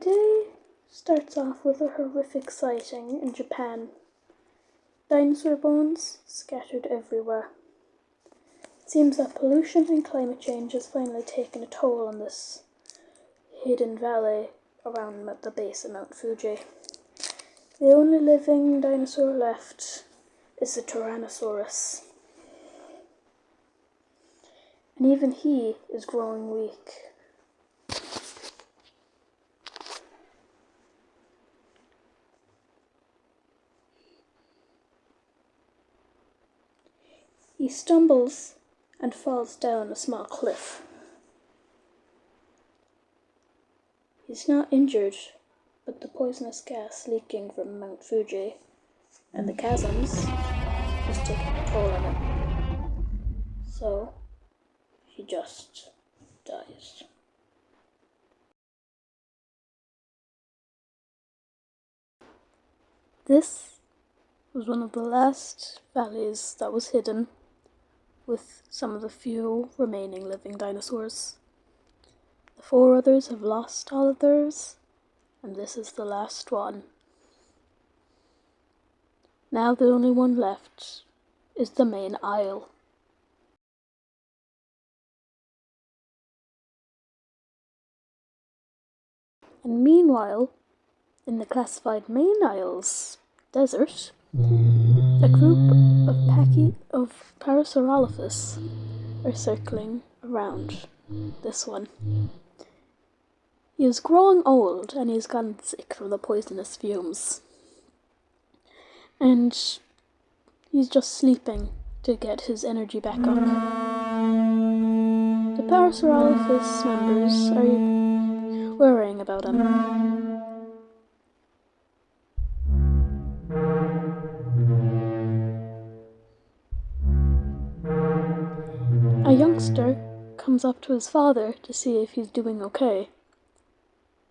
day starts off with a horrific sighting in Japan. Dinosaur bones scattered everywhere. It seems that pollution and climate change has finally taken a toll on this hidden valley around the base of Mount Fuji. The only living dinosaur left is the Tyrannosaurus. And even he is growing weak. He stumbles and falls down a small cliff. He's not injured, but the poisonous gas leaking from Mount Fuji and the chasms is taking a toll on him. So, he just dies. This was one of the last valleys that was hidden with some of the few remaining living dinosaurs. The 4 others have lost all of theirs, and this is the last one. Now the only one left is the main aisle. And meanwhile, in the classified main aisle's desert, a group of Parasaurolophus are circling around this one. He is growing old and he's gotten sick from the poisonous fumes. And he's just sleeping to get his energy back up. The Parasaurolophus members are worrying about him. A youngster comes up to his father to see if he's doing okay,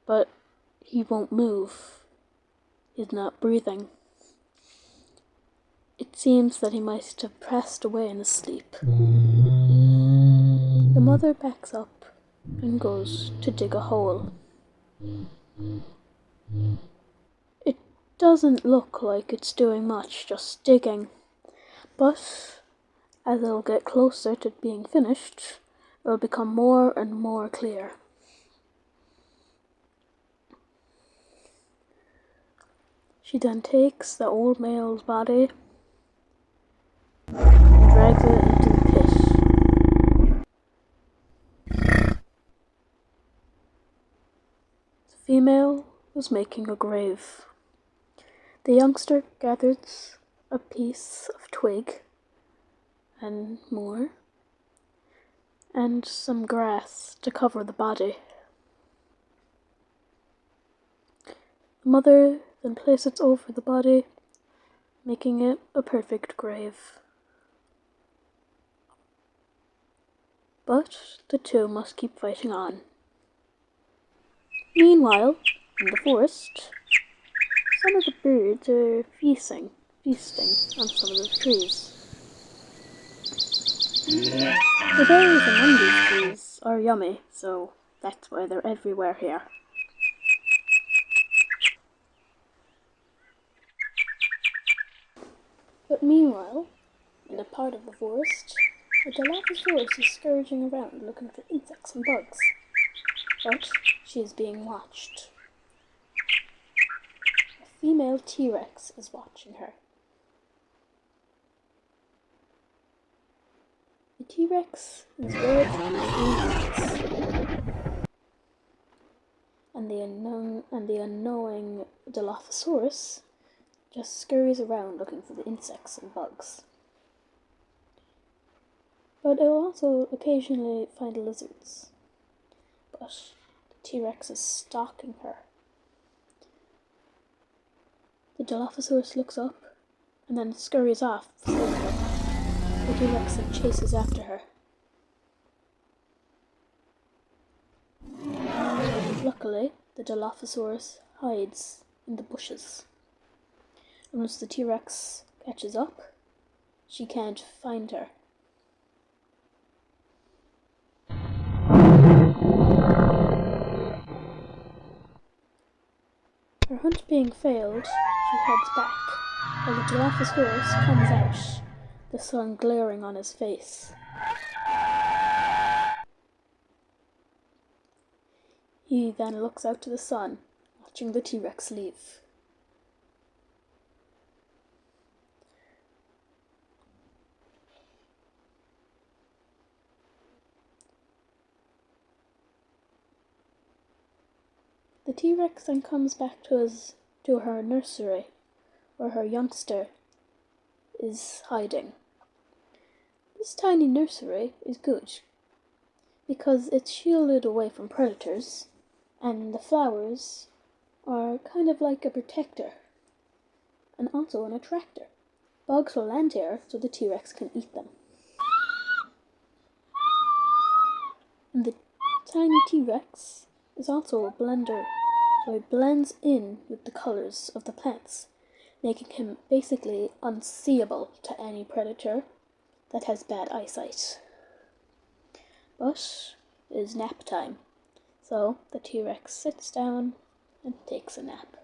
but he won't move. He's not breathing. It seems that he might have passed away in his sleep. The mother backs up and goes to dig a hole. It doesn't look like it's doing much, just digging, but as it'll get closer to being finished, it'll become more and more clear. She then takes the old male's body and drags it into the pit. The female was making a grave. The youngster gathers a piece of twig and more, and some grass to cover the body. The mother then places it over the body, making it a perfect grave. But the two must keep fighting on. Meanwhile, in the forest, some of the birds are feasting on some of the trees. The berries among these trees are yummy, so that's why they're everywhere here. But meanwhile, in a part of the forest, a Dilophosaurus is scurrying around looking for insects and bugs. But she is being watched. A female T-Rex is watching her. The T-Rex is very and the unknowing Dilophosaurus just scurries around looking for the insects and bugs. But it will also occasionally find lizards. But the T-Rex is stalking her. The Dilophosaurus looks up and then scurries off. The T-Rex then chases after her. Luckily, the Dilophosaurus hides in the bushes. And once the T-Rex catches up, she can't find her. hunt being failed, she heads back, while the giraffe's horse comes out, the sun glaring on his face. He then looks out to the sun, watching the T-Rex leave. The T-Rex then comes back to her nursery, where her youngster is hiding. This tiny nursery is good, because it's shielded away from predators, and the flowers are kind of like a protector, and also an attractor. Bugs will land here so the T-Rex can eat them. And the tiny T-Rex is also a blender, so he blends in with the colours of the plants, making him basically unseeable to any predator that has bad eyesight. But it is nap time, so the T-Rex sits down and takes a nap.